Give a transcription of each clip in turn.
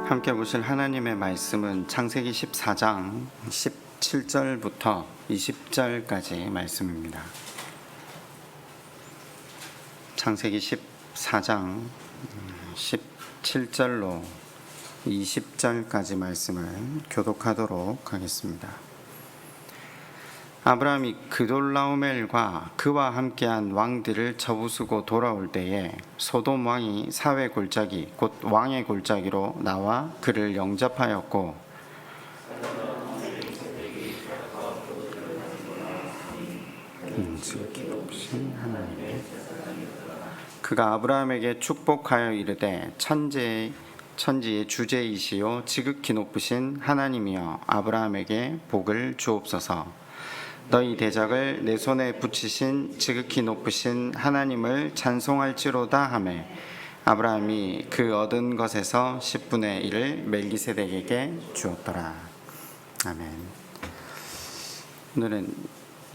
함께 보실 하나님의 말씀은 창세기 14장 17절부터 20절까지 말씀입니다. 창세기 14장 17절로 20절까지 말씀을 교독하도록 하겠습니다. 아브라함이 그돌라오멜과 그와 함께한 왕들을 쳐부수고 돌아올 때에 소돔 왕이 사회 골짜기 곧 왕의 골짜기로 나와 그를 영접하였고 그가 아브라함에게 축복하여 이르되 천지의 주제이시요 지극히 높으신 하나님이여 아브라함에게 복을 주옵소서. 너희 대적을 내 손에 붙이신 지극히 높으신 하나님을 찬송할지로다 하매 아브라함이 그 얻은 것에서 10분의 1을 멜기세덱에게 주었더라. 아멘. 오늘은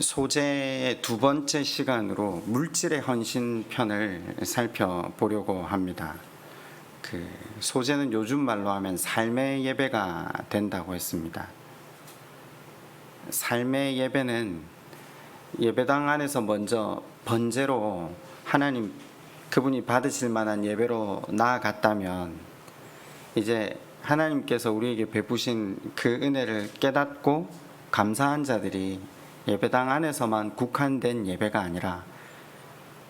소재의 두 번째 시간으로 물질의 헌신 편을 살펴보려고 합니다. 그 소재는 요즘 말로 하면 삶의 예배가 된다고 했습니다. 삶의 예배는 예배당 안에서 먼저 번제로 하나님 그분이 받으실 만한 예배로 나아갔다면 이제 하나님께서 우리에게 베푸신 그 은혜를 깨닫고 감사한 자들이 예배당 안에서만 국한된 예배가 아니라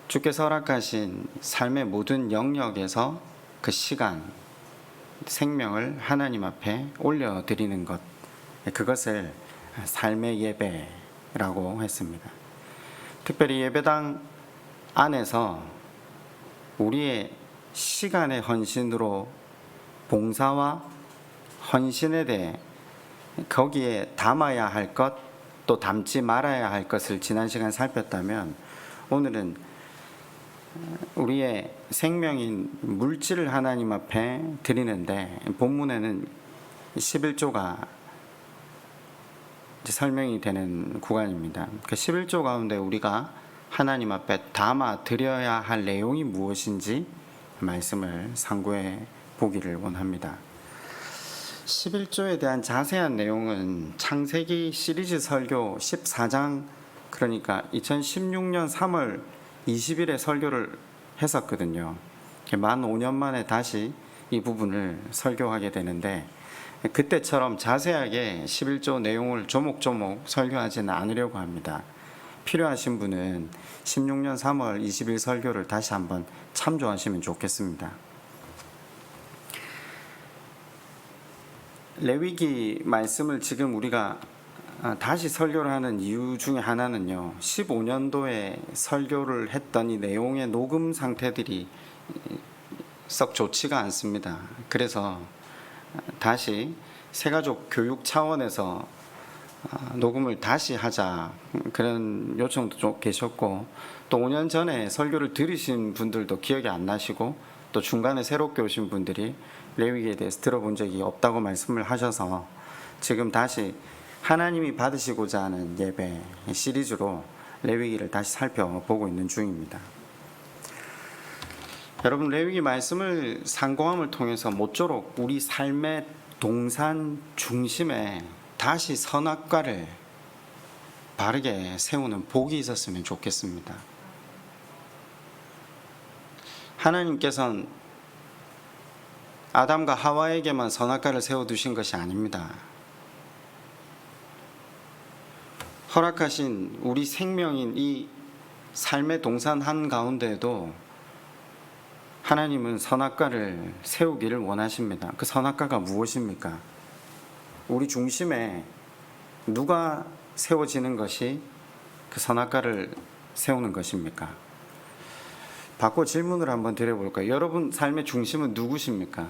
주께서 허락하신 삶의 모든 영역에서 그 시간, 생명을 하나님 앞에 올려드리는 것, 그것을 삶의 예배라고 했습니다. 특별히 예배당 안에서 우리의 시간의 헌신으로 봉사와 헌신에 대해 거기에 담아야 할 것, 또 담지 말아야 할 것을 지난 시간 살폈다면 오늘은 우리의 생명인 물질을 하나님 앞에 드리는데 본문에는 11조가 설명이 되는 구간입니다. 그 11조 가운데 우리가 하나님 앞에 담아 드려야 할 내용이 무엇인지 말씀을 상고해 보기를 원합니다. 11조에 대한 자세한 내용은 창세기 시리즈 설교 14장, 그러니까 2016년 3월 20일에 설교를 했었거든요. 만 5년 만에 다시 이 부분을 설교하게 되는데 그때처럼 자세하게 11조 내용을 조목조목 설교하지는 않으려고 합니다. 필요하신 분은 16년 3월 20일 설교를 다시 한번 참조하시면 좋겠습니다. 레위기 말씀을 지금 우리가 다시 설교를 하는 이유 중에 하나는요, 15년도에 설교를 했던 이 내용의 녹음 상태들이 썩 좋지가 않습니다. 그래서 다시 새가족 교육 차원에서 녹음을 다시 하자, 그런 요청도 좀 계셨고, 또 5년 전에 설교를 들으신 분들도 기억이 안 나시고, 또 중간에 새롭게 오신 분들이 레위기에 대해서 들어본 적이 없다고 말씀을 하셔서 지금 다시 하나님이 받으시고자 하는 예배 시리즈로 레위기를 다시 살펴보고 있는 중입니다. 여러분, 레위기 말씀을 상고함을 통해서 모쪼록 우리 삶의 동산 중심에 다시 선악과를 바르게 세우는 복이 있었으면 좋겠습니다. 하나님께서는 아담과 하와에게만 선악과를 세워두신 것이 아닙니다. 허락하신 우리 생명인 이 삶의 동산 한가운데에도 하나님은 선악과를 세우기를 원하십니다. 그 선악과가 무엇입니까? 우리 중심에 누가 세워지는 것이 그 선악과를 세우는 것입니까? 바꿔 질문을 한번 드려볼까요? 여러분 삶의 중심은 누구십니까?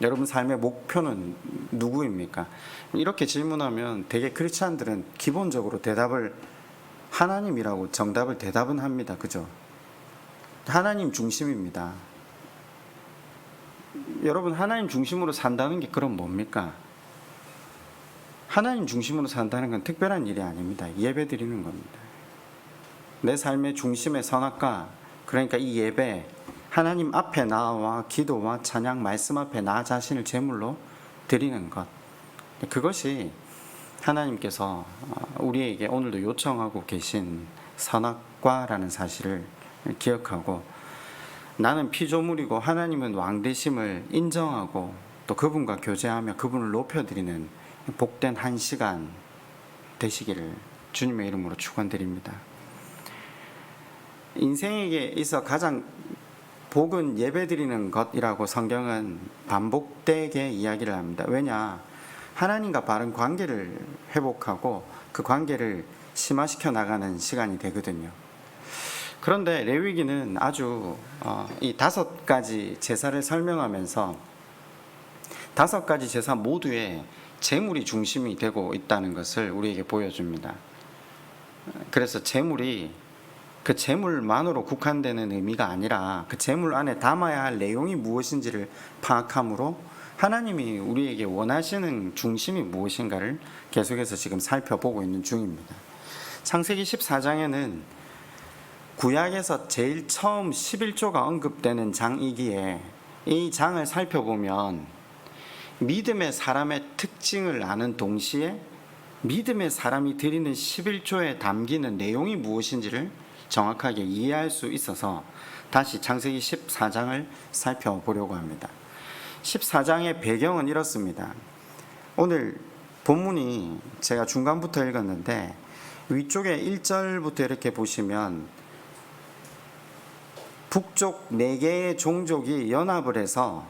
여러분 삶의 목표는 누구입니까? 이렇게 질문하면 되게 크리스찬들은 기본적으로 대답을 하나님이라고 정답을 대답은 합니다. 그죠? 하나님 중심입니다. 여러분, 하나님 중심으로 산다는 게 그럼 뭡니까? 하나님 중심으로 산다는 건 특별한 일이 아닙니다. 예배 드리는 겁니다. 내 삶의 중심의 선악과, 그러니까 이 예배, 하나님 앞에 나와 기도와 찬양 말씀 앞에 나 자신을 제물로 드리는 것, 그것이 하나님께서 우리에게 오늘도 요청하고 계신 선악과라는 사실을 기억하고, 나는 피조물이고 하나님은 왕 되심을 인정하고 또 그분과 교제하며 그분을 높여드리는 복된 한 시간 되시기를 주님의 이름으로 축원드립니다. 인생에게 있어 가장 복은 예배드리는 것이라고 성경은 반복되게 이야기를 합니다. 왜냐? 하나님과 바른 관계를 회복하고 그 관계를 심화시켜 나가는 시간이 되거든요. 그런데 레위기는 아주 이 5가지 제사를 설명하면서 5가지 제사 모두에 제물이 중심이 되고 있다는 것을 우리에게 보여줍니다. 그래서 제물이 그 제물만으로 국한되는 의미가 아니라 그 제물 안에 담아야 할 내용이 무엇인지를 파악함으로 하나님이 우리에게 원하시는 중심이 무엇인가를 계속해서 지금 살펴보고 있는 중입니다. 창세기 14장에는 구약에서 제일 처음 11조가 언급되는 장이기에 이 장을 살펴보면 믿음의 사람의 특징을 아는 동시에 믿음의 사람이 드리는 11조에 담기는 내용이 무엇인지를 정확하게 이해할 수 있어서 다시 창세기 14장을 살펴보려고 합니다. 14장의 배경은 이렇습니다. 오늘 본문이 제가 중간부터 읽었는데 위쪽에 1절부터 이렇게 보시면 북쪽 4개의 종족이 연합을 해서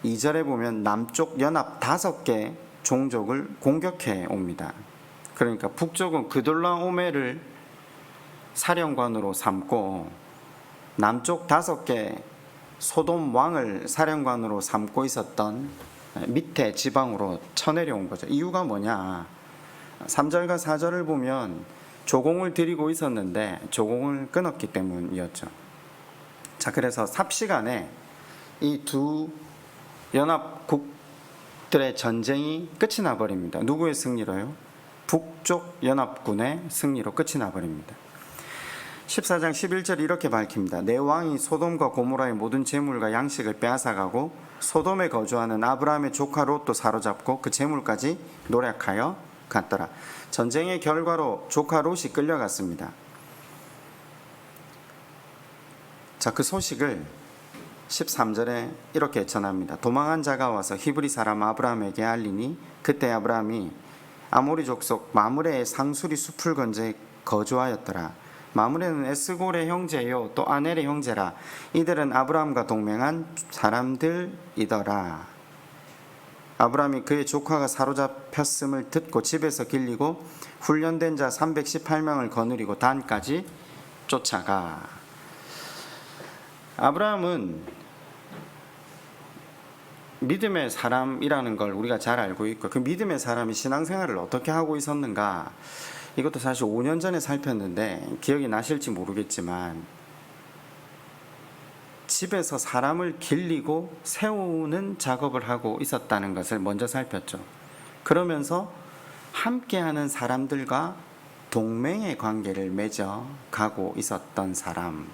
2절에 보면 남쪽 연합 5개 종족을 공격해 옵니다. 그러니까 북쪽은 그돌라오메를 사령관으로 삼고 남쪽 5개 소돔 왕을 사령관으로 삼고 있었던 밑에 지방으로 쳐내려온 거죠. 이유가 뭐냐? 3절과 4절을 보면 조공을 드리고 있었는데 조공을 끊었기 때문이었죠. 자, 그래서 삽시간에 이 두 연합국들의 전쟁이 끝이 나버립니다. 누구의 승리로요? 북쪽 연합군의 승리로 끝이 나버립니다. 14장 11절 이렇게 밝힙니다. 내 왕이 소돔과 고모라의 모든 재물과 양식을 빼앗아가고 소돔에 거주하는 아브라함의 조카 롯도 사로잡고 그 재물까지 노략하여 갔더라. 전쟁의 결과로 조카 롯이 끌려갔습니다. 자, 그 소식을 13절에 이렇게 전합니다. 도망한 자가 와서 히브리 사람 아브라함에게 알리니 그때 아브라함이 아모리 족속 마므레의 상수리 숲을 건너에 거주하였더라. 마므레는 에스골의 형제요 또 아넬의 형제라. 이들은 아브라함과 동맹한 사람들이더라. 아브라함이 그의 조카가 사로잡혔음을 듣고 집에서 길리고 훈련된 자 318명을 거느리고 단까지 쫓아가. 아브라함은 믿음의 사람이라는 걸 우리가 잘 알고 있고, 그 믿음의 사람이 신앙생활을 어떻게 하고 있었는가, 이것도 사실 5년 전에 살폈는데 기억이 나실지 모르겠지만 집에서 사람을 길리고 세우는 작업을 하고 있었다는 것을 먼저 살폈죠. 그러면서 함께하는 사람들과 동맹의 관계를 맺어 가고 있었던 사람.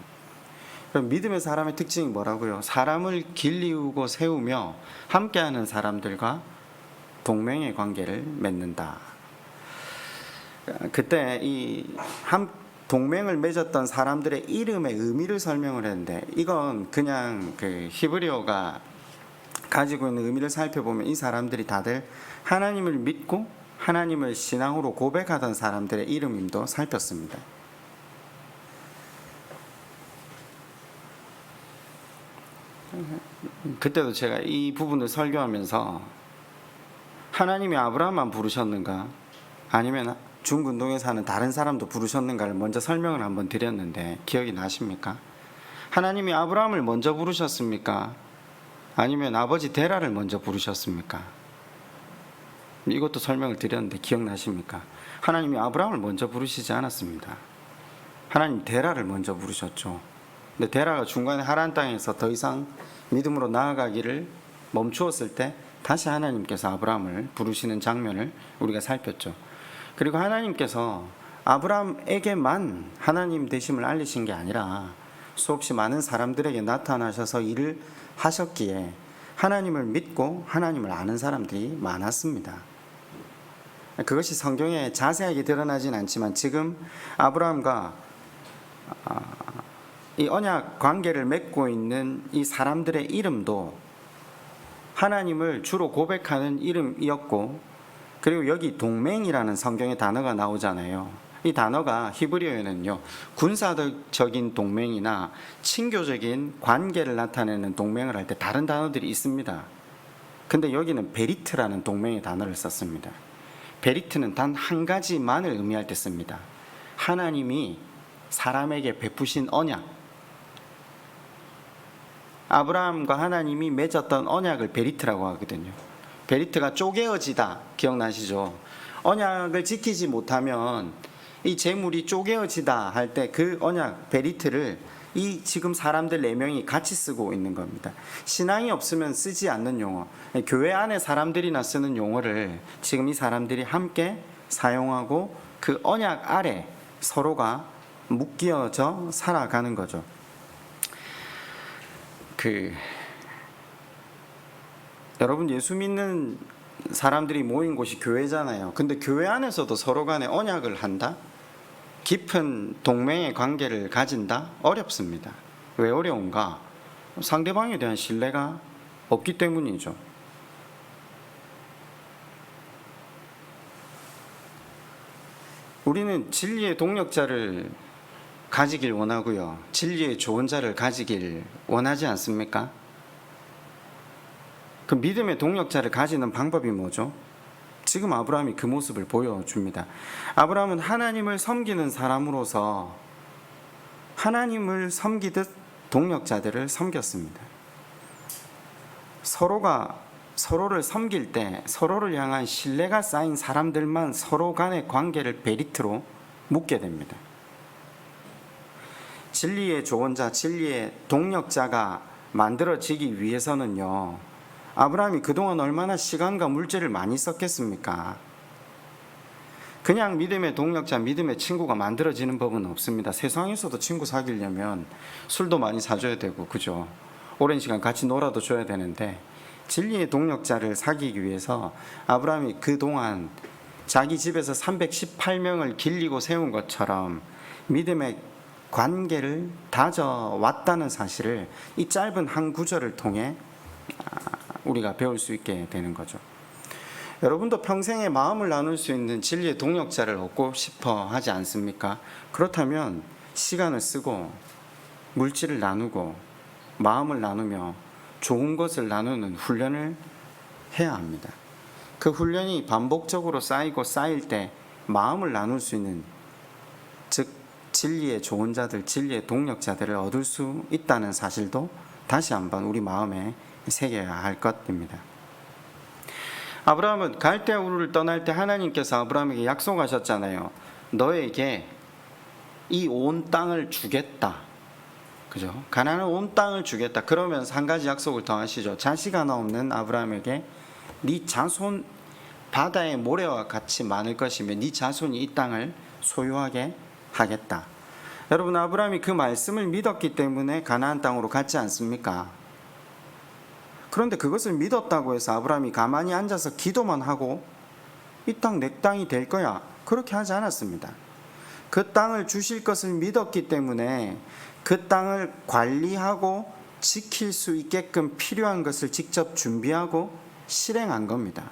그럼 믿음의 사람의 특징이 뭐라고요? 사람을 길리우고 세우며 함께하는 사람들과 동맹의 관계를 맺는다. 그때 이 동맹을 맺었던 사람들의 이름의 의미를 설명을 했는데, 이건 그냥 그 히브리어가 가지고 있는 의미를 살펴보면 이 사람들이 다들 하나님을 믿고 하나님을 신앙으로 고백하던 사람들의 이름임도 살폈습니다. 그때도 제가 이 부분을 설교하면서 하나님이 아브라함만 부르셨는가 아니면 중근동에 사는 다른 사람도 부르셨는가를 먼저 설명을 한번 드렸는데 기억이 나십니까? 하나님이 아브라함을 먼저 부르셨습니까? 아니면 아버지 데라를 먼저 부르셨습니까? 이것도 설명을 드렸는데 기억나십니까? 하나님이 아브라함을 먼저 부르시지 않았습니다. 하나님 데라를 먼저 부르셨죠. 근데 데라가 중간에 하란 땅에서 더 이상 믿음으로 나아가기를 멈추었을 때 다시 하나님께서 아브라함을 부르시는 장면을 우리가 살폈죠. 그리고 하나님께서 아브라함에게만 하나님 되심을 알리신 게 아니라 수없이 많은 사람들에게 나타나셔서 일을 하셨기에 하나님을 믿고 하나님을 아는 사람들이 많았습니다. 그것이 성경에 자세하게 드러나진 않지만 지금 아브라함과 이 언약 관계를 맺고 있는 이 사람들의 이름도 하나님을 주로 고백하는 이름이었고, 그리고 여기 동맹이라는 성경의 단어가 나오잖아요. 이 단어가 히브리어에는요, 군사적인 동맹이나 친교적인 관계를 나타내는 동맹을 할 때 다른 단어들이 있습니다. 근데 여기는 베리트라는 동맹의 단어를 썼습니다. 베리트는 단 한 가지만을 의미할 때 씁니다. 하나님이 사람에게 베푸신 언약, 아브라함과 하나님이 맺었던 언약을 베리트라고 하거든요. 베리트가 쪼개어지다, 기억나시죠? 언약을 지키지 못하면 이 재물이 쪼개어지다 할 때 그 언약 베리트를 이 지금 사람들 4명이 같이 쓰고 있는 겁니다. 신앙이 없으면 쓰지 않는 용어, 교회 안에 사람들이나 쓰는 용어를 지금 이 사람들이 함께 사용하고 그 언약 아래 서로가 묶여져 살아가는 거죠. 여러분, 예수 믿는 사람들이 모인 곳이 교회잖아요. 근데 교회 안에서도 서로 간에 언약을 한다? 깊은 동맹의 관계를 가진다? 어렵습니다. 왜 어려운가? 상대방에 대한 신뢰가 없기 때문이죠. 우리는 진리의 동력자를 가지길 원하고요, 진리의 좋은 자를 가지길 원하지 않습니까? 그 믿음의 동력자를 가지는 방법이 뭐죠? 지금 아브라함이 그 모습을 보여줍니다. 아브라함은 하나님을 섬기는 사람으로서 하나님을 섬기듯 동력자들을 섬겼습니다. 서로가 서로를 섬길 때 서로를 향한 신뢰가 쌓인 사람들만 서로 간의 관계를 베리트로 묻게 됩니다. 진리의 조언자, 진리의 동력자가 만들어지기 위해서는요, 아브라함이 그동안 얼마나 시간과 물질을 많이 썼겠습니까? 그냥 믿음의 동력자, 믿음의 친구가 만들어지는 법은 없습니다. 세상에서도 친구 사귀려면 술도 많이 사줘야 되고, 그죠? 오랜 시간 같이 놀아도 줘야 되는데, 진리의 동력자를 사귀기 위해서 아브라함이 그동안 자기 집에서 318명을 길리고 세운 것처럼 믿음의 관계를 다져왔다는 사실을 이 짧은 한 구절을 통해 우리가 배울 수 있게 되는 거죠. 여러분도 평생에 마음을 나눌 수 있는 진리의 동력자를 얻고 싶어 하지 않습니까? 그렇다면 시간을 쓰고 물질을 나누고 마음을 나누며 좋은 것을 나누는 훈련을 해야 합니다. 그 훈련이 반복적으로 쌓이고 쌓일 때 마음을 나눌 수 있는, 즉 진리의 좋은 자들, 진리의 동력자들을 얻을 수 있다는 사실도 다시 한번 우리 마음에 새겨야 할 것입니다. 아브라함은 갈대아 우르를 떠날 때 하나님께서 아브라함에게 약속하셨잖아요. 너에게 이 온 땅을 주겠다. 그죠? 가나안의 온 땅을 주겠다. 그러면서 한 가지 약속을 더 하시죠. 자식 하나 없는 아브라함에게 네 자손 바다의 모래와 같이 많을 것이며 네 자손이 이 땅을 소유하게 하겠다. 여러분, 아브라함이 그 말씀을 믿었기 때문에 가나안 땅으로 갔지 않습니까? 그런데 그것을 믿었다고 해서 아브라함이 가만히 앉아서 기도만 하고 이 땅 내 땅이 될 거야, 그렇게 하지 않았습니다. 그 땅을 주실 것을 믿었기 때문에 그 땅을 관리하고 지킬 수 있게끔 필요한 것을 직접 준비하고 실행한 겁니다.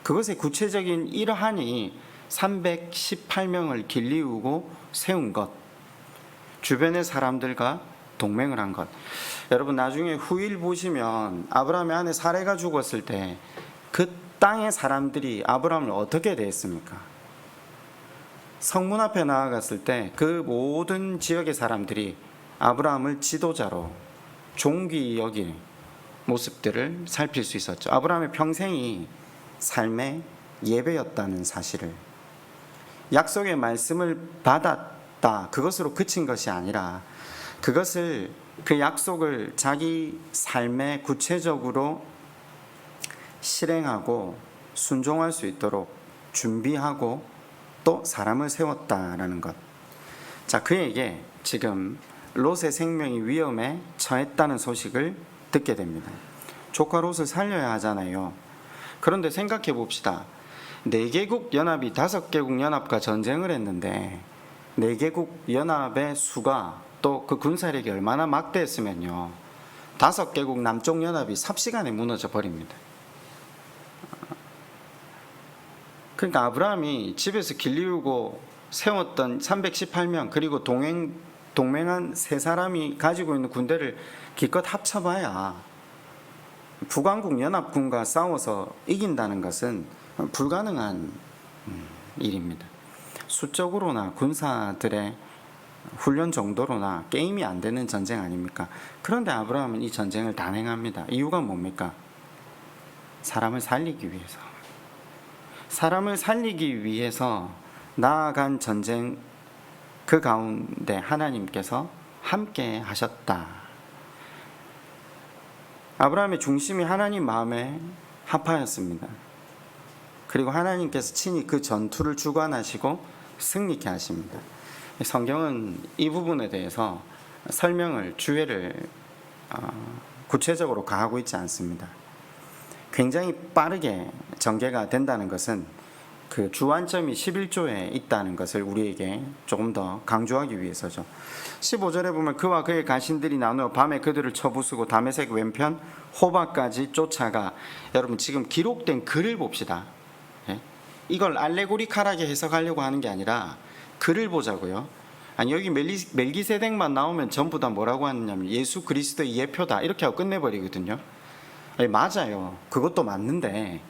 그것의 구체적인 일환이 318명을 길리우고 세운 것, 주변의 사람들과 동맹을 한 것. 여러분, 나중에 후일 보시면 아브라함의 아내 사레가 죽었을 때 그 땅의 사람들이 아브라함을 어떻게 대했습니까? 성문 앞에 나아갔을 때 그 모든 지역의 사람들이 아브라함을 지도자로 존귀 여긴 모습들을 살필 수 있었죠. 아브라함의 평생이 삶의 예배였다는 사실을, 약속의 말씀을 받았다, 그것으로 그친 것이 아니라 그것을, 그 약속을 자기 삶에 구체적으로 실행하고 순종할 수 있도록 준비하고 또 사람을 세웠다라는 것. 자, 그에게 지금 롯의 생명이 위험에 처했다는 소식을 듣게 됩니다. 조카 롯을 살려야 하잖아요. 그런데 생각해 봅시다. 4개국 연합이 5개국 연합과 전쟁을 했는데 4개국 연합의 수가 또 그 군사력이 얼마나 막대했으면요, 5개국 남쪽 연합이 삽시간에 무너져 버립니다. 그러니까 아브라함이 집에서 길리우고 세웠던 318명 그리고 동맹한 3사람이 가지고 있는 군대를 기껏 합쳐봐야 북왕국 연합군과 싸워서 이긴다는 것은 불가능한 일입니다. 수적으로나 군사들의 훈련 정도로나 게임이 안 되는 전쟁 아닙니까? 그런데 아브라함은 이 전쟁을 단행합니다. 이유가 뭡니까? 사람을 살리기 위해서. 사람을 살리기 위해서 나아간 전쟁, 그 가운데 하나님께서 함께 하셨다. 아브라함의 중심이 하나님 마음에 합하였습니다. 그리고 하나님께서 친히 그 전투를 주관하시고 승리케 하십니다. 성경은 이 부분에 대해서 설명을, 주해를 구체적으로 가하고 있지 않습니다. 굉장히 빠르게 전개가 된다는 것은 그 주안점이 11조에 있다는 것을 우리에게 조금 더 강조하기 위해서죠. 15절에 보면 그와 그의 가신들이 나누어 밤에 그들을 쳐부수고 다메섹 왼편 호바까지 쫓아가. 여러분 지금 기록된 글을 봅시다. 이걸 알레고리칼하게 해석하려고 하는 게 아니라 글을 보자고요. 아니 여기 멜기세덱만 나오면 전부 다 뭐라고 하느냐면 예수 그리스도의 예표다 이렇게 하고 끝내버리거든요. 아니, 맞아요. 그것도 맞는데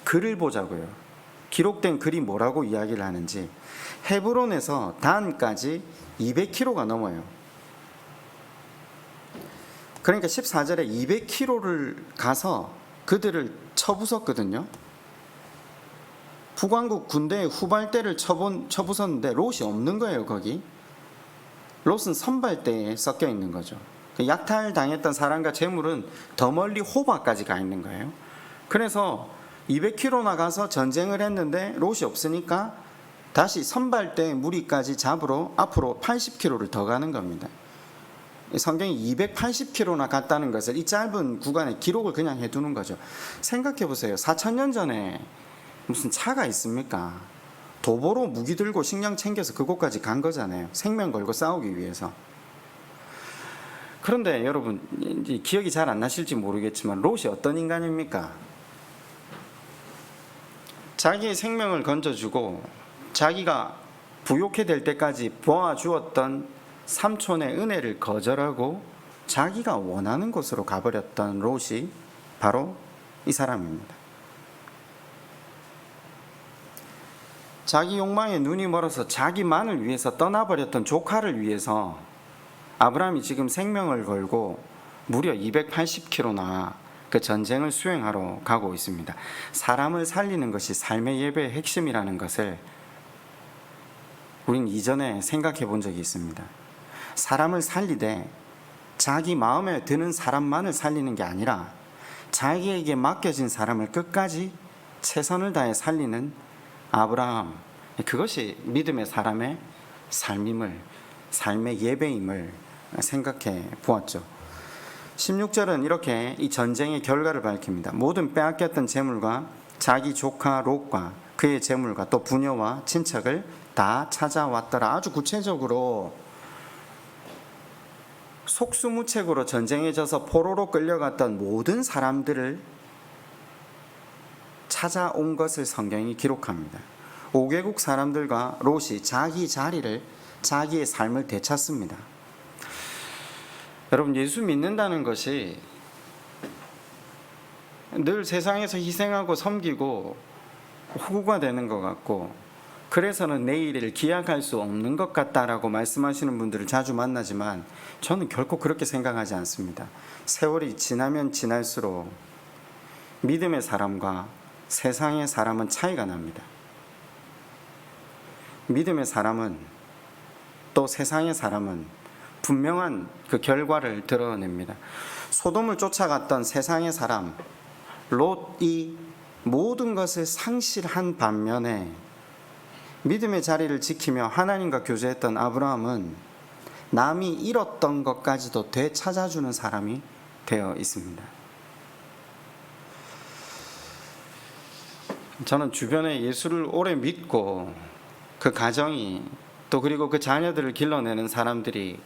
글을 보자고요. 기록된 글이 뭐라고 이야기를 하는지. 헤브론에서 단까지 200km가 넘어요. 그러니까 14절에 200km를 가서 그들을 쳐부쉈거든요. 북왕국 군대의 후발대를 쳐부쉈는데 롯이 없는 거예요. 거기 롯은 선발대에 섞여 있는 거죠. 약탈당했던 사람과 재물은 더 멀리 호바까지 가 있는 거예요. 그래서 200km나 가서 전쟁을 했는데 롯이 없으니까 다시 선발대 무리까지 잡으러 앞으로 80km를 더 가는 겁니다. 성경이 280km나 갔다는 것을 이 짧은 구간에 기록을 그냥 해두는 거죠. 생각해 보세요. 4000년 전에 무슨 차가 있습니까? 도보로 무기 들고 식량 챙겨서 그곳까지 간 거잖아요. 생명 걸고 싸우기 위해서. 그런데 여러분 기억이 잘 안 나실지 모르겠지만 롯이 어떤 인간입니까? 자기의 생명을 건져주고 자기가 부욕해 될 때까지 보아주었던 삼촌의 은혜를 거절하고 자기가 원하는 곳으로 가버렸던 롯이 바로 이 사람입니다. 자기 욕망에 눈이 멀어서 자기만을 위해서 떠나버렸던 조카를 위해서 아브라함이 지금 생명을 걸고 무려 280km나 그 전쟁을 수행하러 가고 있습니다. 사람을 살리는 것이 삶의 예배의 핵심이라는 것을 우린 이전에 생각해 본 적이 있습니다. 사람을 살리되 자기 마음에 드는 사람만을 살리는 게 아니라 자기에게 맡겨진 사람을 끝까지 최선을 다해 살리는 아브라함, 그것이 믿음의 사람의 삶임을, 삶의 예배임을 생각해 보았죠. 16절은 이렇게 이 전쟁의 결과를 밝힙니다. 모든 빼앗겼던 재물과 자기 조카 롯과 그의 재물과 또 부녀와 친척을 다 찾아왔더라. 아주 구체적으로 속수무책으로 전쟁에 져서 포로로 끌려갔던 모든 사람들을 찾아온 것을 성경이 기록합니다. 5개국 사람들과 롯이 자기 자리를, 자기의 삶을 되찾습니다. 여러분, 예수 믿는다는 것이 늘 세상에서 희생하고 섬기고 호구가 되는 것 같고, 그래서는 내일을 기약할 수 없는 것 같다라고 말씀하시는 분들을 자주 만나지만 저는 결코 그렇게 생각하지 않습니다. 세월이 지나면 지날수록 믿음의 사람과 세상의 사람은 차이가 납니다. 믿음의 사람은, 또 세상의 사람은 분명한 그 결과를 드러냅니다. 소돔을 쫓아갔던 세상의 사람 롯이 모든 것을 상실한 반면에 믿음의 자리를 지키며 하나님과 교제했던 아브라함은 남이 잃었던 것까지도 되찾아주는 사람이 되어 있습니다. 저는 주변에 예수를 오래 믿고 그 가정이 또 그리고 그 자녀들을 길러내는 사람들이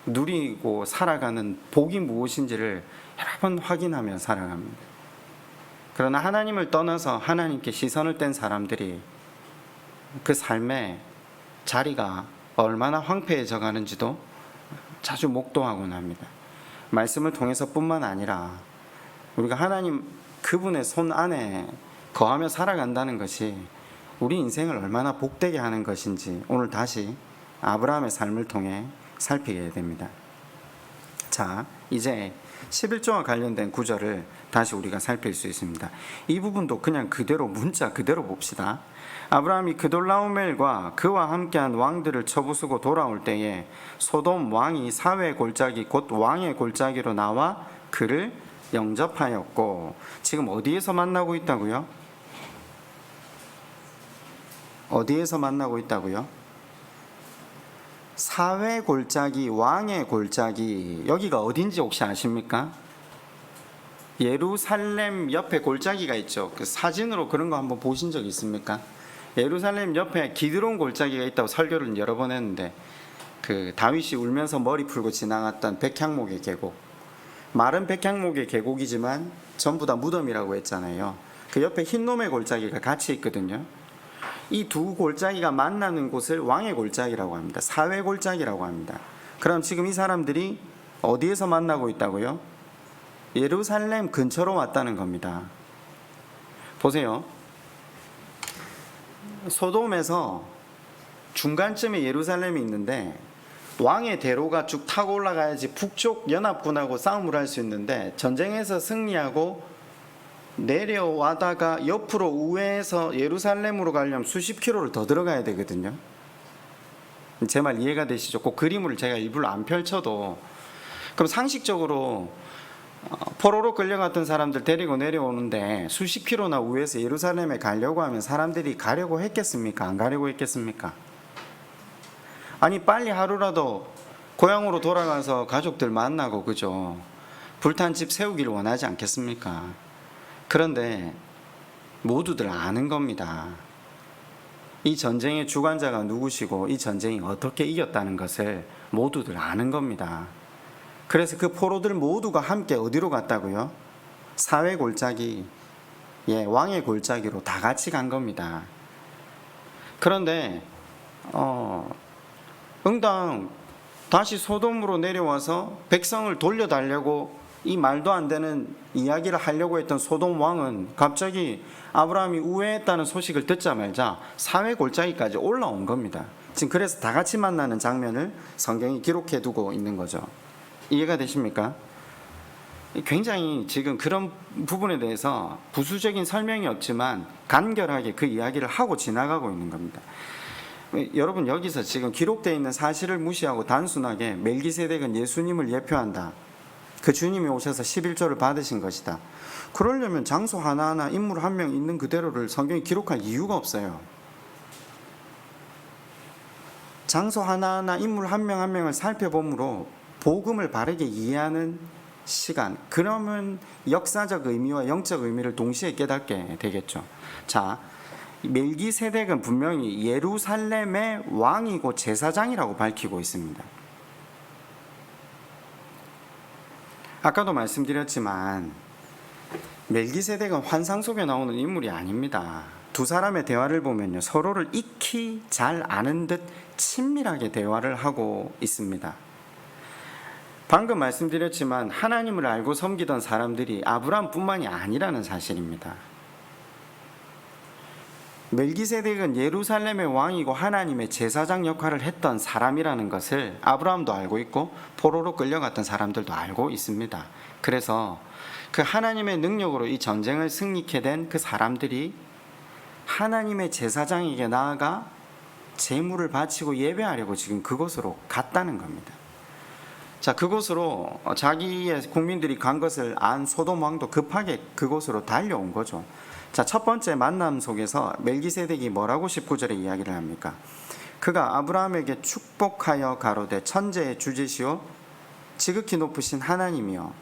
누리고 살아가는 복이 무엇인지를 여러 번 확인하며 살아갑니다. 그러나 하나님을 떠나서 하나님께 시선을 뗀 사람들이 그 삶의 자리가 얼마나 황폐해져 가는지도 자주 목도하곤 합니다. 말씀을 통해서뿐만 아니라 우리가 하나님 그분의 손 안에 거하며 살아간다는 것이 우리 인생을 얼마나 복되게 하는 것인지 오늘 다시 아브라함의 삶을 통해 살피게 됩니다. 자, 이제 11조와 관련된 구절을 다시 우리가 살필 수 있습니다. 이 부분도 그냥 그대로 문자 그대로 봅시다. 아브라함이 그돌라오멜과 그와 함께한 왕들을 쳐부수고 돌아올 때에 소돔 왕이 사회 골짜기 곧 왕의 골짜기로 나와 그를 영접하였고, 지금 어디에서 만나고 있다고요? 어디에서 만나고 있다고요? 사회 골짜기, 왕의 골짜기, 여기가 어딘지 혹시 아십니까? 예루살렘 옆에 골짜기가 있죠. 그 사진으로 그런 거 한번 보신 적 있습니까? 예루살렘 옆에 기드론 골짜기가 있다고 설교를 여러 번 했는데, 그 다윗이 울면서 머리 풀고 지나갔던 백향목의 계곡, 마른 백향목의 계곡이지만 전부 다 무덤이라고 했잖아요. 그 옆에 흰놈의 골짜기가 같이 있거든요. 이 두 골짜기가 만나는 곳을 왕의 골짜기라고 합니다. 사회 골짜기라고 합니다. 그럼 지금 이 사람들이 어디에서 만나고 있다고요? 예루살렘 근처로 왔다는 겁니다. 보세요. 소돔에서 중간쯤에 예루살렘이 있는데 왕의 대로가 쭉 타고 올라가야지 북쪽 연합군하고 싸움을 할 수 있는데, 전쟁에서 승리하고 내려와다가 옆으로 우회해서 예루살렘으로 가려면 수십 킬로를 더 들어가야 되거든요. 제 말 이해가 되시죠? 그 그림을 제가 일부러 안 펼쳐도, 그럼 상식적으로 포로로 끌려갔던 사람들 데리고 내려오는데 수십 킬로나 우회해서 예루살렘에 가려고 하면 사람들이 가려고 했겠습니까? 안 가려고 했겠습니까? 아니 빨리 하루라도 고향으로 돌아가서 가족들 만나고, 그죠? 불탄 집 세우기를 원하지 않겠습니까? 그런데 모두들 아는 겁니다. 이 전쟁의 주관자가 누구시고 이 전쟁이 어떻게 이겼다는 것을 모두들 아는 겁니다. 그래서 그 포로들 모두가 함께 어디로 갔다고요? 사회 골짜기, 왕의 골짜기로 다 같이 간 겁니다. 그런데 응당 다시 소돔으로 내려와서 백성을 돌려달라고 이 말도 안 되는 이야기를 하려고 했던 소돔 왕은 갑자기 아브라함이 우회했다는 소식을 듣자마자 사회 골짜기까지 올라온 겁니다. 지금 그래서 다 같이 만나는 장면을 성경이 기록해 두고 있는 거죠. 이해가 되십니까? 굉장히 지금 그런 부분에 대해서 부수적인 설명이 없지만 간결하게 그 이야기를 하고 지나가고 있는 겁니다. 여러분, 여기서 지금 기록되어 있는 사실을 무시하고 단순하게 멜기세덱은 예수님을 예표한다, 그 주님이 오셔서 11조를 받으신 것이다, 그러려면 장소 하나하나 인물 한 명 있는 그대로를 성경이 기록할 이유가 없어요. 장소 하나하나 인물 한 명 한 명을 살펴보므로 복음을 바르게 이해하는 시간, 그러면 역사적 의미와 영적 의미를 동시에 깨닫게 되겠죠. 자, 멜기세덱은 분명히 예루살렘의 왕이고 제사장이라고 밝히고 있습니다. 아까도 말씀드렸지만 멜기세덱은 환상 속에 나오는 인물이 아닙니다. 두 사람의 대화를 보면요, 서로를 익히 잘 아는 듯 친밀하게 대화를 하고 있습니다. 방금 말씀드렸지만 하나님을 알고 섬기던 사람들이 아브라함뿐만이 아니라는 사실입니다. 멜기세덱은 예루살렘의 왕이고 하나님의 제사장 역할을 했던 사람이라는 것을 아브라함도 알고 있고 포로로 끌려갔던 사람들도 알고 있습니다. 그래서 그 하나님의 능력으로 이 전쟁을 승리케 된 그 사람들이 하나님의 제사장에게 나아가 제물을 바치고 예배하려고 지금 그곳으로 갔다는 겁니다. 자, 그곳으로 자기의 국민들이 간 것을 안 소돔 왕도 급하게 그곳으로 달려온 거죠. 자, 첫 번째 만남 속에서 멜기세덱이 뭐라고 19절에 이야기를 합니까? 그가 아브라함에게 축복하여 가로되 천재의 주제시오 지극히 높으신 하나님이여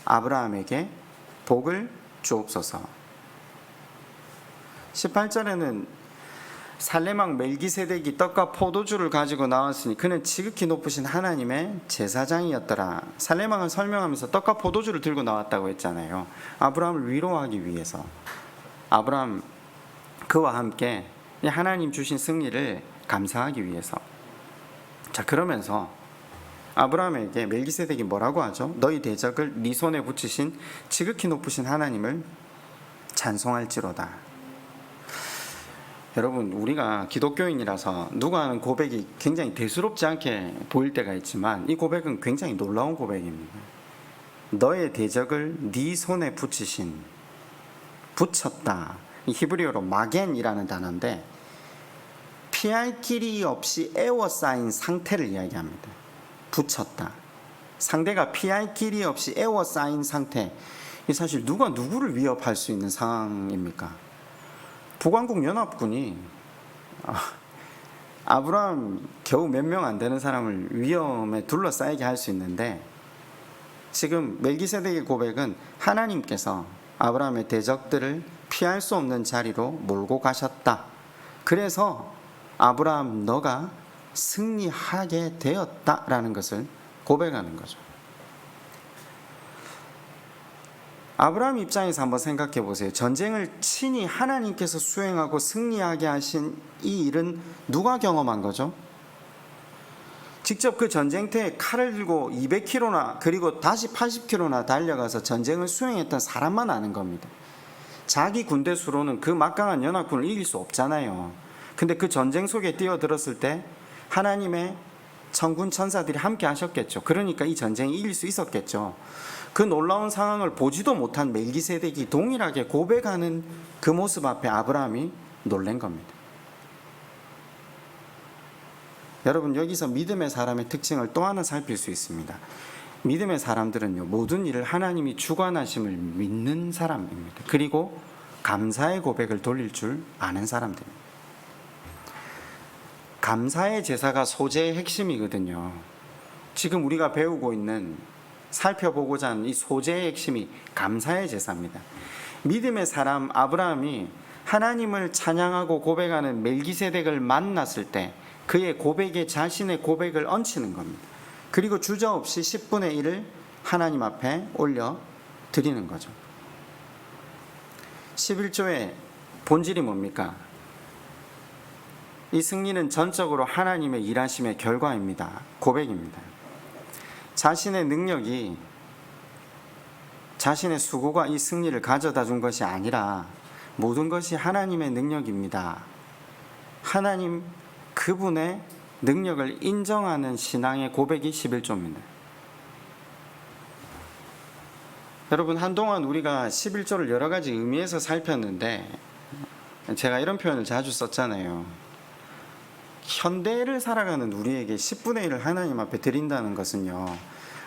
아브라함에게 복을 주옵소서. 18절에는 살레망 멜기세덱이 떡과 포도주를 가지고 나왔으니 그는 지극히 높으신 하나님의 제사장이었더라. 살레망을 설명하면서 떡과 포도주를 들고 나왔다고 했잖아요. 아브라함을 위로하기 위해서. 아브라함 그와 함께 하나님 주신 승리를 감사하기 위해서. 자, 그러면서 아브라함에게 멜기세덱이 뭐라고 하죠? 너희 대적을 네 손에 붙이신 지극히 높으신 하나님을 찬송할지로다. 여러분, 우리가 기독교인이라서 누가 하는 고백이 굉장히 대수롭지 않게 보일 때가 있지만 이 고백은 굉장히 놀라운 고백입니다. 너의 대적을 네 손에 붙이신, 붙였다. 이 히브리어로 마겐이라는 단어인데 피할 길이 없이 에워싸인 상태를 이야기합니다. 붙였다. 상대가 피할 길이 없이 에워싸인 상태. 이 사실 누가 누구를 위협할 수 있는 상황입니까? 북왕국 연합군이 아브라함 겨우 몇 명 안 되는 사람을 위험에 둘러싸이게 할 수 있는데 지금 멜기세덱의 고백은 하나님께서 아브라함의 대적들을 피할 수 없는 자리로 몰고 가셨다. 그래서 아브라함 너가 승리하게 되었다라는 것을 고백하는 거죠. 아브라함 입장에서 한번 생각해 보세요. 전쟁을 친히 하나님께서 수행하고 승리하게 하신 이 일은 누가 경험한 거죠? 직접 그 전쟁터에 칼을 들고 200km나 그리고 다시 80km나 달려가서 전쟁을 수행했던 사람만 아는 겁니다. 자기 군대 수로는 그 막강한 연합군을 이길 수 없잖아요. 근데 그 전쟁 속에 뛰어들었을 때 하나님의 천군 천사들이 함께 하셨겠죠. 그러니까 이 전쟁이 이길 수 있었겠죠. 그 놀라운 상황을 보지도 못한 멜기세덱이 동일하게 고백하는 그 모습 앞에 아브라함이 놀란 겁니다. 여러분, 여기서 믿음의 사람의 특징을 또 하나 살필 수 있습니다. 믿음의 사람들은요, 모든 일을 하나님이 주관하심을 믿는 사람입니다. 그리고 감사의 고백을 돌릴 줄 아는 사람들입니다. 감사의 제사가 소재의 핵심이거든요. 지금 우리가 배우고 있는, 살펴보고자 하는 이 소재의 핵심이 감사의 제사입니다. 믿음의 사람 아브라함이 하나님을 찬양하고 고백하는 멜기세덱을 만났을 때 그의 고백에 자신의 고백을 얹히는 겁니다. 그리고 주저없이 10분의 1을 하나님 앞에 올려 드리는 거죠. 11조의 본질이 뭡니까? 이 승리는 전적으로 하나님의 일하심의 결과입니다. 고백입니다. 자신의 능력이, 자신의 수고가 이 승리를 가져다 준 것이 아니라 모든 것이 하나님의 능력입니다. 하나님 그분의 능력을 인정하는 신앙의 고백이 11조입니다. 여러분, 한동안 우리가 11조를 여러 가지 의미에서 살폈는데 제가 이런 표현을 자주 썼잖아요. 현대를 살아가는 우리에게 10분의 1을 하나님 앞에 드린다는 것은요,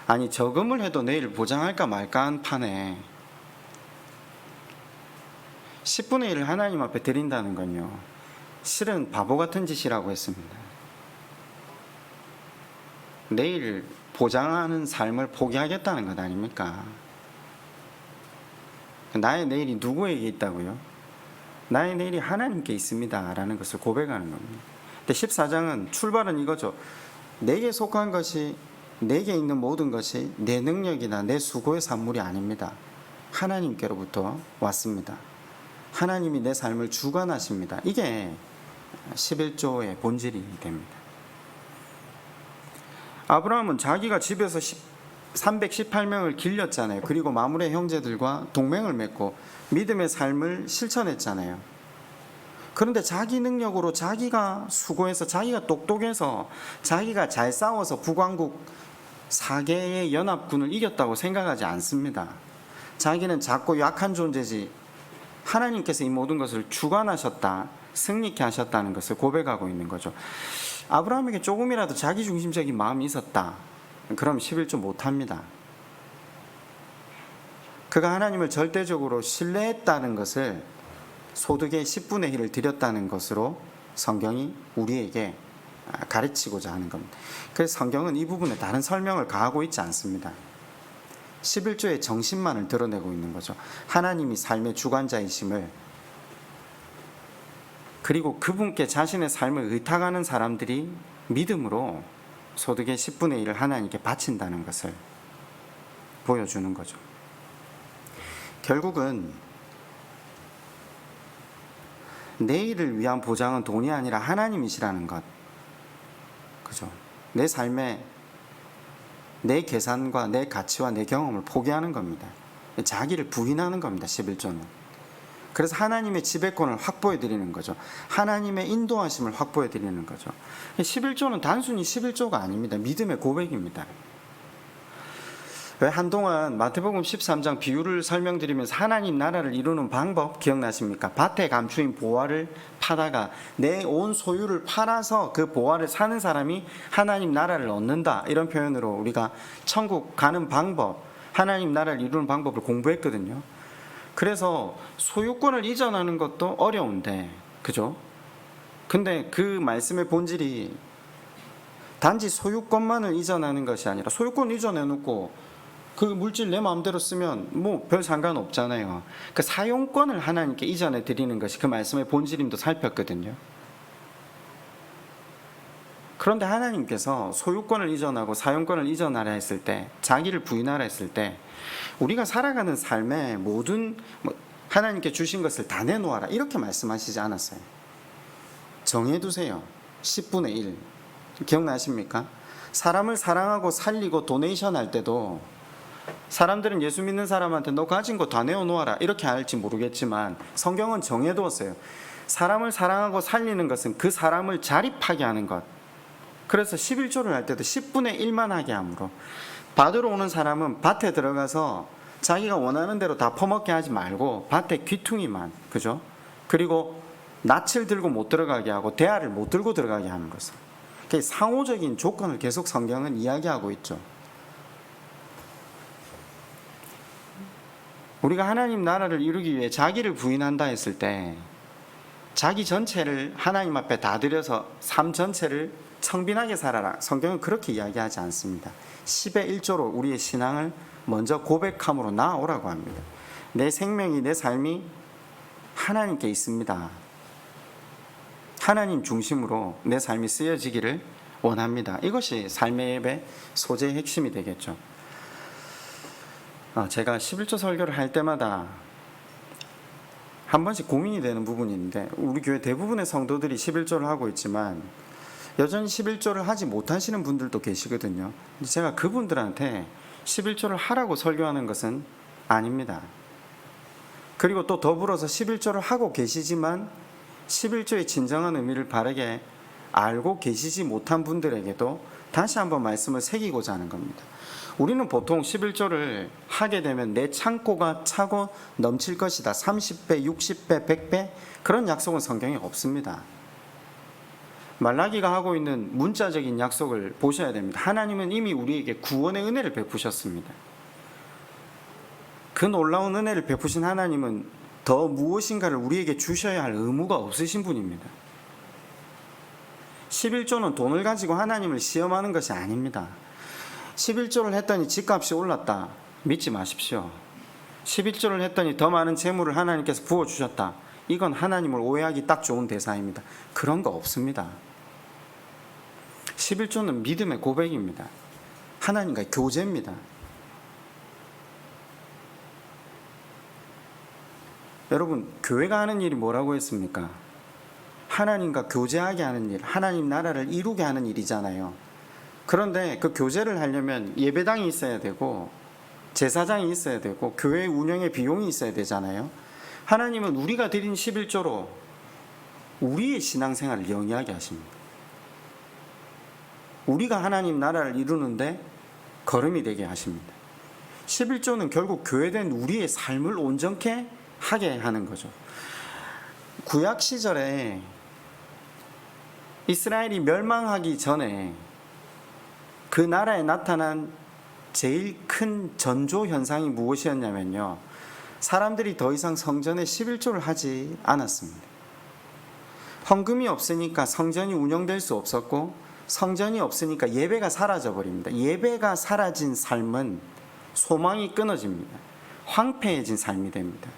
아니 저금을 해도 내일 보장할까 말까 한 판에 10분의 1을 하나님 앞에 드린다는 건요, 실은 바보 같은 짓이라고 했습니다. 내일 보장하는 삶을 포기하겠다는 것 아닙니까? 나의 내일이 누구에게 있다고요? 나의 내일이 하나님께 있습니다 라는 것을 고백하는 겁니다. 근데 14장은 출발은 이거죠. 내게 속한 것이, 내게 있는 모든 것이 내 능력이나 내 수고의 산물이 아닙니다. 하나님께로부터 왔습니다. 하나님이 내 삶을 주관하십니다. 이게 11조의 본질이 됩니다. 아브라함은 자기가 집에서 318명을 길렸잖아요. 그리고 마므레 형제들과 동맹을 맺고 믿음의 삶을 실천했잖아요. 그런데 자기 능력으로, 자기가 수고해서, 자기가 똑똑해서, 자기가 잘 싸워서 북왕국 4개의 연합군을 이겼다고 생각하지 않습니다. 자기는 작고 약한 존재지 하나님께서 이 모든 것을 주관하셨다, 승리케 하셨다는 것을 고백하고 있는 거죠. 아브라함에게 조금이라도 자기중심적인 마음이 있었다, 그럼 11조 못합니다. 그가 하나님을 절대적으로 신뢰했다는 것을 소득의 10분의 1을 드렸다는 것으로 성경이 우리에게 가르치고자 하는 겁니다. 그래서 성경은 이 부분에 다른 설명을 가하고 있지 않습니다. 11조의 정신만을 드러내고 있는 거죠. 하나님이 삶의 주관자이심을, 그리고 그분께 자신의 삶을 의탁하는 사람들이 믿음으로 소득의 10분의 1을 하나님께 바친다는 것을 보여주는 거죠. 결국은 내일을 위한 보장은 돈이 아니라 하나님이시라는 것, 그죠? 내 삶에 내 계산과 내 가치와 내 경험을 포기하는 겁니다. 자기를 부인하는 겁니다. 11조는. 그래서 하나님의 지배권을 확보해 드리는 거죠. 하나님의 인도하심을 확보해 드리는 거죠. 11조는 단순히 11조가 아닙니다. 믿음의 고백입니다. 왜 한동안 마태복음 13장 비유를 설명드리면서 하나님 나라를 이루는 방법 기억나십니까? 밭에 감추인 보화를 파다가 내 온 소유를 팔아서 그 보화를 사는 사람이 하나님 나라를 얻는다, 이런 표현으로 우리가 천국 가는 방법, 하나님 나라를 이루는 방법을 공부했거든요. 그래서 소유권을 이전하는 것도 어려운데, 그죠? 근데 그 말씀의 본질이 단지 소유권만을 이전하는 것이 아니라, 소유권 이전해 놓고 그 물질 내 마음대로 쓰면 뭐 별 상관없잖아요. 그 사용권을 하나님께 이전해 드리는 것이 그 말씀의 본질임도 살폈거든요. 그런데 하나님께서 소유권을 이전하고 사용권을 이전하라 했을 때, 자기를 부인하라 했을 때, 우리가 살아가는 삶의 모든 하나님께 주신 것을 다 내놓아라, 이렇게 말씀하시지 않았어요. 정해두세요. 10분의 1 기억나십니까? 사람을 사랑하고 살리고 도네이션 할 때도 사람들은 예수 믿는 사람한테 너 가진 거 다 내어놓아라 이렇게 할지 모르겠지만, 성경은 정해두었어요. 사람을 사랑하고 살리는 것은 그 사람을 자립하게 하는 것. 그래서 11조를 할 때도 10분의 1만 하게 함으로, 받으러 오는 사람은 밭에 들어가서 자기가 원하는 대로 다 퍼먹게 하지 말고 밭에 귀퉁이만, 그죠? 그리고 낯을 들고 못 들어가게 하고 대야를 못 들고 들어가게 하는 것을, 상호적인 조건을 계속 성경은 이야기하고 있죠. 우리가 하나님 나라를 이루기 위해 자기를 부인한다 했을 때, 자기 전체를 하나님 앞에 다 드려서 삶 전체를 청빈하게 살아라, 성경은 그렇게 이야기하지 않습니다. 10의 1조로 우리의 신앙을 먼저 고백함으로 나아오라고 합니다. 내 생명이, 내 삶이 하나님께 있습니다. 하나님 중심으로 내 삶이 쓰여지기를 원합니다. 이것이 삶의 예배 소재의 핵심이 되겠죠. 제가 11조 설교를 할 때마다 한 번씩 고민이 되는 부분인데, 우리 교회 대부분의 성도들이 11조를 하고 있지만 여전히 11조를 하지 못하시는 분들도 계시거든요. 제가 그분들한테 11조를 하라고 설교하는 것은 아닙니다. 그리고 또 더불어서 11조를 하고 계시지만 11조의 진정한 의미를 바르게 알고 계시지 못한 분들에게도 다시 한번 말씀을 새기고자 하는 겁니다. 우리는 보통 11조를 하게 되면 내 창고가 차고 넘칠 것이다, 30배, 60배, 100배, 그런 약속은 성경에 없습니다. 말라기가 하고 있는 문자적인 약속을 보셔야 됩니다. 하나님은 이미 우리에게 구원의 은혜를 베푸셨습니다. 그 놀라운 은혜를 베푸신 하나님은 더 무엇인가를 우리에게 주셔야 할 의무가 없으신 분입니다. 11조는 돈을 가지고 하나님을 시험하는 것이 아닙니다. 11조를 했더니 집값이 올랐다, 믿지 마십시오. 11조를 했더니 더 많은 재물을 하나님께서 부어주셨다, 이건 하나님을 오해하기 딱 좋은 대사입니다. 그런 거 없습니다. 11조는 믿음의 고백입니다. 하나님과의 교제입니다. 여러분, 교회가 하는 일이 뭐라고 했습니까? 하나님과 교제하게 하는 일, 하나님 나라를 이루게 하는 일이잖아요. 그런데 그 교제를 하려면 예배당이 있어야 되고 제사장이 있어야 되고 교회 운영의 비용이 있어야 되잖아요. 하나님은 우리가 드린 11조로 우리의 신앙생활을 영위하게 하십니다. 우리가 하나님 나라를 이루는데 걸음이 되게 하십니다. 11조는 결국 교회된 우리의 삶을 온전케 하게 하는 거죠. 구약 시절에 이스라엘이 멸망하기 전에 그 나라에 나타난 제일 큰 전조 현상이 무엇이었냐면요, 사람들이 더 이상 성전에 11조를 하지 않았습니다. 헌금이 없으니까 성전이 운영될 수 없었고, 성전이 없으니까 예배가 사라져 버립니다. 예배가 사라진 삶은 소망이 끊어집니다. 황폐해진 삶이 됩니다.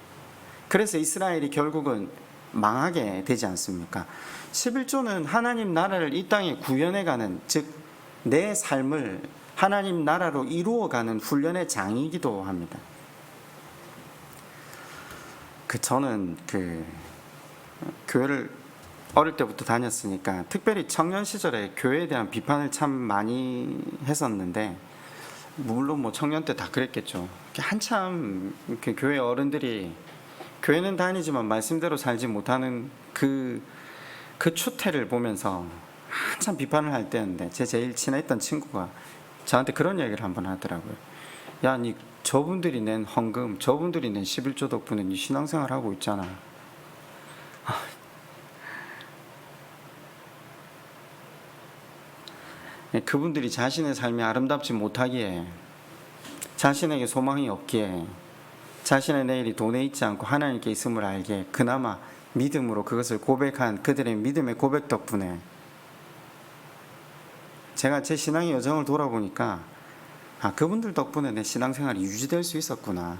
그래서 이스라엘이 결국은 망하게 되지 않습니까? 11조는 하나님 나라를 이 땅에 구현해가는, 즉 내 삶을 하나님 나라로 이루어가는 훈련의 장이기도 합니다. 저는 교회를 어릴 때부터 다녔으니까 특별히 청년 시절에 교회에 대한 비판을 참 많이 했었는데, 물론 뭐 청년 때 다 그랬겠죠. 한참 교회 어른들이 교회는 다니지만 말씀대로 살지 못하는 그 추태를 보면서 한참 비판을 할 때였는데, 제 제일 친했던 친구가 저한테 그런 얘기를 한번 하더라고요. 야, 니 저분들이 낸 헌금, 저분들이 낸 11조 덕분에 니 신앙생활 하고 있잖아. 그분들이 자신의 삶이 아름답지 못하기에, 자신에게 소망이 없기에, 자신의 내일이 돈에 있지 않고 하나님께 있음을 알기에 그나마 믿음으로 그것을 고백한 그들의 믿음의 고백 덕분에 제가 제 신앙의 여정을 돌아보니까 그분들 덕분에 내 신앙생활이 유지될 수 있었구나.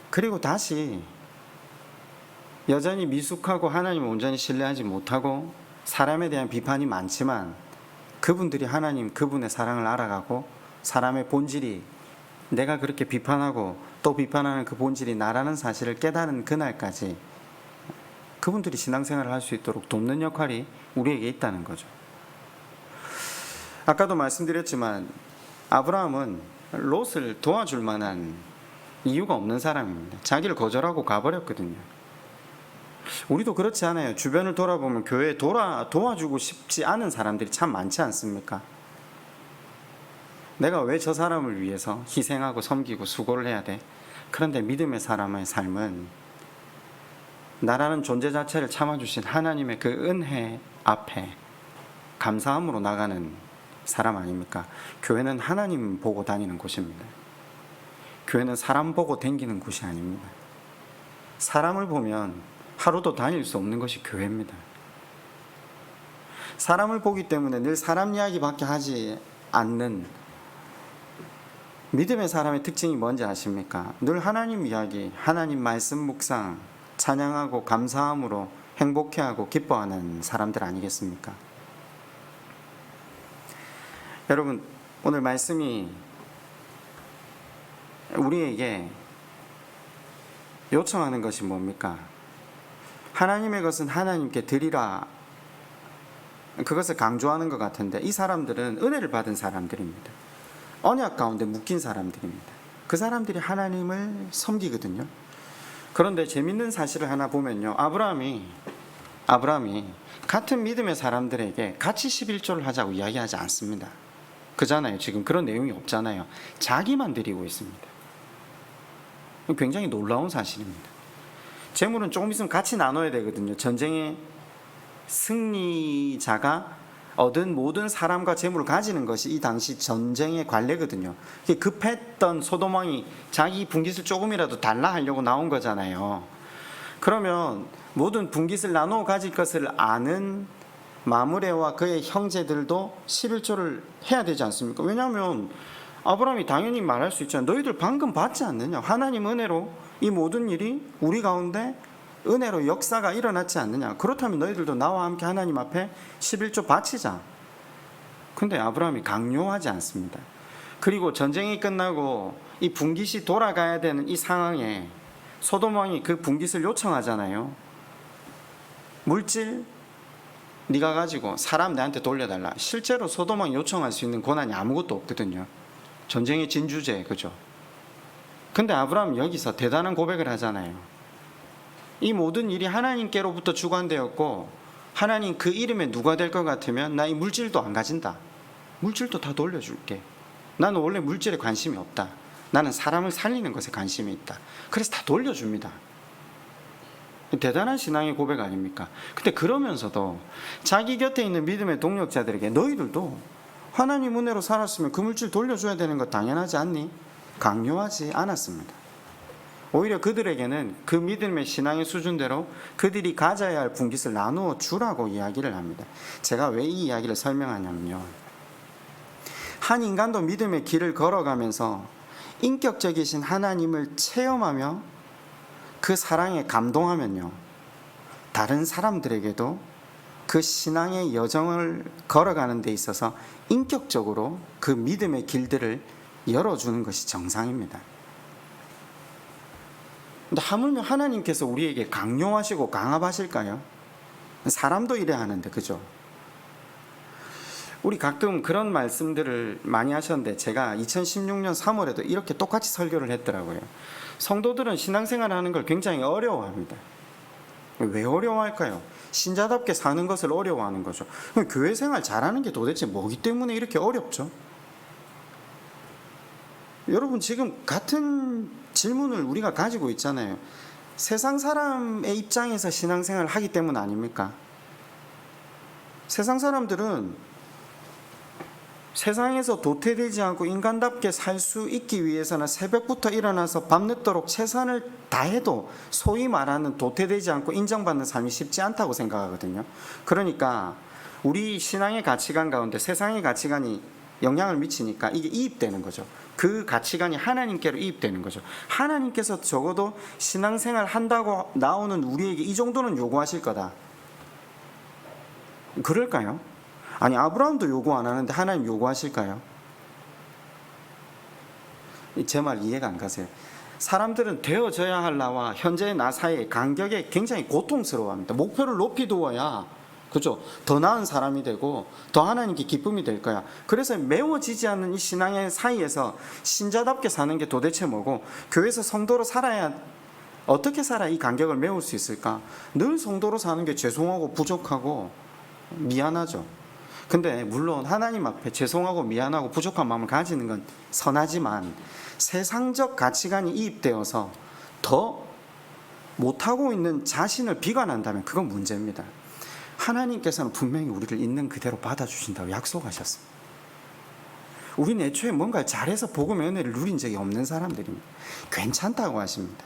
그리고 다시 여전히 미숙하고 하나님을 온전히 신뢰하지 못하고 사람에 대한 비판이 많지만, 그분들이 하나님 그분의 사랑을 알아가고 사람의 본질이, 내가 그렇게 비판하고 또 비판하는 그 본질이 나라는 사실을 깨닫는 그날까지 그분들이 신앙생활을 할 수 있도록 돕는 역할이 우리에게 있다는 거죠. 아까도 말씀드렸지만 아브라함은 롯을 도와줄 만한 이유가 없는 사람입니다. 자기를 거절하고 가버렸거든요. 우리도 그렇지 않아요? 주변을 돌아보면 교회에 도와주고 싶지 않은 사람들이 참 많지 않습니까? 내가 왜 저 사람을 위해서 희생하고 섬기고 수고를 해야 돼? 그런데 믿음의 사람의 삶은 나라는 존재 자체를 참아주신 하나님의 그 은혜 앞에 감사함으로 나가는 사람 아닙니까? 교회는 하나님 보고 다니는 곳입니다. 교회는 사람 보고 다니는 곳이 아닙니다. 사람을 보면 하루도 다닐 수 없는 것이 교회입니다. 사람을 보기 때문에 늘 사람 이야기밖에 하지 않는 믿음의 사람의 특징이 뭔지 아십니까? 늘 하나님 이야기, 하나님 말씀 묵상, 찬양하고 감사함으로 행복해하고 기뻐하는 사람들 아니겠습니까? 여러분, 오늘 말씀이 우리에게 요청하는 것이 뭡니까? 하나님의 것은 하나님께 드리라, 그것을 강조하는 것 같은데, 이 사람들은 은혜를 받은 사람들입니다. 언약 가운데 묶인 사람들입니다. 그 사람들이 하나님을 섬기거든요. 그런데 재밌는 사실을 하나 보면요, 아브라함이 같은 믿음의 사람들에게 같이 11조를 하자고 이야기하지 않습니다. 그잖아요. 지금 그런 내용이 없잖아요. 자기만 드리고 있습니다. 굉장히 놀라운 사실입니다. 재물은 조금 있으면 같이 나눠야 되거든요. 전쟁의 승리자가 얻은 모든 사람과 재물을 가지는 것이 이 당시 전쟁의 관례거든요. 급했던 소돔 왕이 자기 분깃을 조금이라도 달라 하려고 나온 거잖아요. 그러면 모든 분깃을 나누어 가질 것을 아는 마므레와 그의 형제들도 11조를 해야 되지 않습니까? 왜냐하면 아브라함이 당연히 말할 수 있잖아요. 너희들 방금 받지 않느냐? 하나님 은혜로 이 모든 일이 우리 가운데 은혜로 역사가 일어났지 않느냐? 그렇다면 너희들도 나와 함께 하나님 앞에 11조 바치자. 근데 아브라함이 강요하지 않습니다. 그리고 전쟁이 끝나고 이 분깃이 돌아가야 되는 이 상황에 소돔 왕이 그 분깃을 요청하잖아요. 물질 네가 가지고 사람 내한테 돌려달라. 실제로 소돔 왕이 요청할 수 있는 권한이 아무것도 없거든요. 전쟁의 진주제, 그죠? 근데 아브라함이 여기서 대단한 고백을 하잖아요. 이 모든 일이 하나님께로부터 주관되었고, 하나님 그 이름에 누가 될 것 같으면 나 이 물질도 안 가진다. 물질도 다 돌려줄게. 나는 원래 물질에 관심이 없다. 나는 사람을 살리는 것에 관심이 있다. 그래서 다 돌려줍니다. 대단한 신앙의 고백 아닙니까? 근데 그러면서도 자기 곁에 있는 믿음의 동력자들에게 너희들도 하나님 은혜로 살았으면 그 물질 돌려줘야 되는 거 당연하지 않니? 강요하지 않았습니다. 오히려 그들에게는 그 믿음의 신앙의 수준대로 그들이 가져야 할 분깃을 나누어 주라고 이야기를 합니다. 제가 왜 이 이야기를 설명하냐면요, 한 인간도 믿음의 길을 걸어가면서 인격적이신 하나님을 체험하며 그 사랑에 감동하면요, 다른 사람들에게도 그 신앙의 여정을 걸어가는 데 있어서 인격적으로 그 믿음의 길들을 열어주는 것이 정상입니다. 근데 하물며 하나님께서 우리에게 강요하시고 강압하실까요? 사람도 이래 하는데, 그죠? 우리 가끔 그런 말씀들을 많이 하셨는데, 제가 2016년 3월에도 이렇게 똑같이 설교를 했더라고요. 성도들은 신앙생활 하는 걸 굉장히 어려워합니다. 왜 어려워할까요? 신자답게 사는 것을 어려워하는 거죠. 그럼 교회 생활 잘하는 게 도대체 뭐기 때문에 이렇게 어렵죠? 여러분, 지금 같은 질문을 우리가 가지고 있잖아요. 세상 사람의 입장에서 신앙생활을 하기 때문 아닙니까? 세상 사람들은 세상에서 도태되지 않고 인간답게 살 수 있기 위해서는 새벽부터 일어나서 밤늦도록 최선을 다해도 소위 말하는 도태되지 않고 인정받는 삶이 쉽지 않다고 생각하거든요. 그러니까 우리 신앙의 가치관 가운데 세상의 가치관이 영향을 미치니까 이게 이입되는 거죠. 그 가치관이 하나님께로 이입되는 거죠. 하나님께서 적어도 신앙생활 한다고 나오는 우리에게 이 정도는 요구하실 거다. 그럴까요? 아니, 아브라함도 요구 안 하는데 하나님 요구하실까요? 제 말 이해가 안 가세요? 사람들은 되어져야 할 나와 현재의 나 사이의 간격에 굉장히 고통스러워합니다. 목표를 높이 두어야, 그죠? 더 나은 사람이 되고 더 하나님께 기쁨이 될 거야. 그래서 메워지지 않는 이 신앙의 사이에서 신자답게 사는 게 도대체 뭐고, 교회에서 성도로 살아야 어떻게 살아야 이 간격을 메울 수 있을까? 늘 성도로 사는 게 죄송하고 부족하고 미안하죠. 근데 물론 하나님 앞에 죄송하고 미안하고 부족한 마음을 가지는 건 선하지만, 세상적 가치관이 이입되어서 더 못하고 있는 자신을 비관한다면 그건 문제입니다. 하나님께서는 분명히 우리를 있는 그대로 받아주신다고 약속하셨습니다. 우리는 애초에 뭔가를 잘해서 복음의 은혜를 누린 적이 없는 사람들입니다. 괜찮다고 하십니다.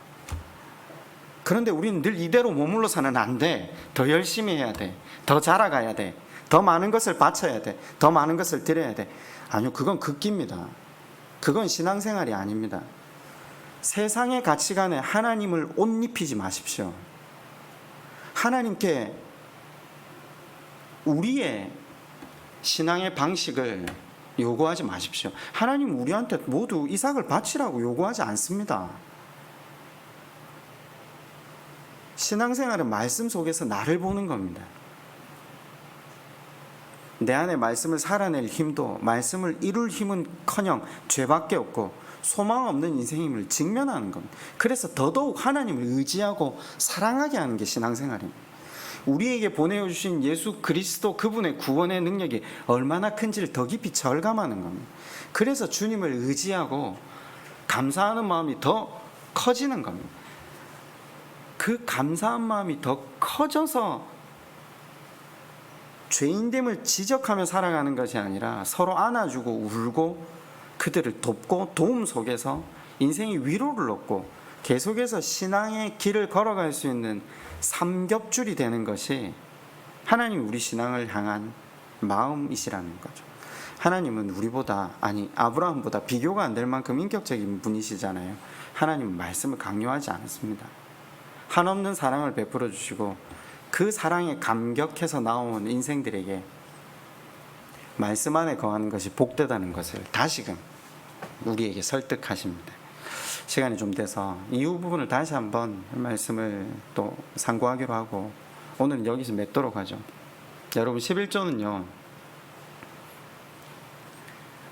그런데 우리는 늘 이대로 머물러서는 안 돼. 더 열심히 해야 돼. 더 자라가야 돼. 더 많은 것을 바쳐야 돼. 더 많은 것을 드려야 돼. 아니요, 그건 극기입니다. 그건 신앙생활이 아닙니다. 세상의 가치관에 하나님을 옷 입히지 마십시오. 하나님께 우리의 신앙의 방식을 요구하지 마십시오. 하나님 우리한테 모두 이삭을 바치라고 요구하지 않습니다. 신앙생활은 말씀 속에서 나를 보는 겁니다. 내 안에 말씀을 살아낼 힘도, 말씀을 이룰 힘은 커녕 죄밖에 없고 소망 없는 인생임을 직면하는 겁니다. 그래서 더더욱 하나님을 의지하고 사랑하게 하는 게 신앙생활입니다. 우리에게 보내주신 예수 그리스도 그분의 구원의 능력이 얼마나 큰지를 더 깊이 절감하는 겁니다. 그래서 주님을 의지하고 감사하는 마음이 더 커지는 겁니다. 그 감사한 마음이 더 커져서 죄인됨을 지적하며 살아가는 것이 아니라 서로 안아주고 울고 그들을 돕고 도움 속에서 인생의 위로를 얻고 계속해서 신앙의 길을 걸어갈 수 있는 삼겹줄이 되는 것이 하나님이 우리 신앙을 향한 마음이시라는 거죠. 하나님은 우리보다, 아니 아브라함보다 비교가 안 될 만큼 인격적인 분이시잖아요. 하나님은 말씀을 강요하지 않습니다. 한없는 사랑을 베풀어 주시고 그 사랑에 감격해서 나온 인생들에게 말씀 안에 거하는 것이 복되다는 것을 다시금 우리에게 설득하십니다. 시간이 좀 돼서 이후 부분을 다시 한번 말씀을 또 상고하기로 하고 오늘은 여기서 맺도록 하죠. 여러분, 11조는요,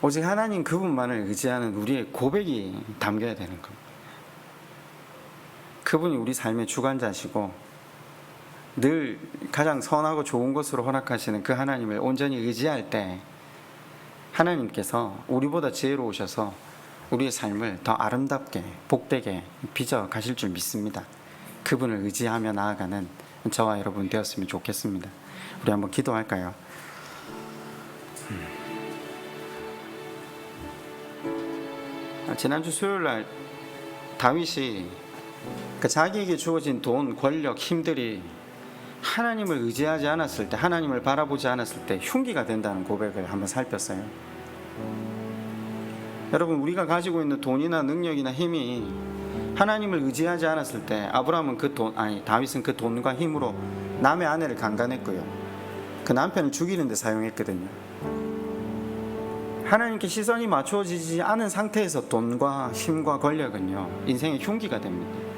오직 하나님 그분만을 의지하는 우리의 고백이 담겨야 되는 겁니다. 그분이 우리 삶의 주관자시고 늘 가장 선하고 좋은 것으로 허락하시는 그 하나님을 온전히 의지할 때 하나님께서 우리보다 지혜로우셔서 우리의 삶을 더 아름답게 복되게 빚어 가실 줄 믿습니다. 그분을 의지하며 나아가는 저와 여러분 되었으면 좋겠습니다. 우리 한번 기도할까요? 지난주 수요일날 다윗이 그러니까 자기에게 주어진 돈, 권력, 힘들이 하나님을 의지하지 않았을 때, 하나님을 바라보지 않았을 때 흉기가 된다는 고백을 한번 살폈어요. 여러분, 우리가 가지고 있는 돈이나 능력이나 힘이 하나님을 의지하지 않았을 때 아브라함은 다윗은 그 돈과 힘으로 남의 아내를 강간했고요. 그 남편을 죽이는 데 사용했거든요. 하나님께 시선이 맞춰지지 않은 상태에서 돈과 힘과 권력은요, 인생의 흉기가 됩니다.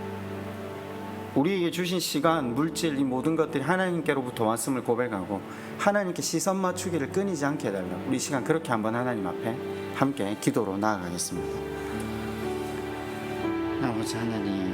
우리에게 주신 시간, 물질, 이 모든 것들이 하나님께로부터 왔음을 고백하고 하나님께 시선 맞추기를 끊이지 않게 해달라고, 우리 시간 그렇게 한번 하나님 앞에 함께 기도로 나아가겠습니다. 아버지 하나님,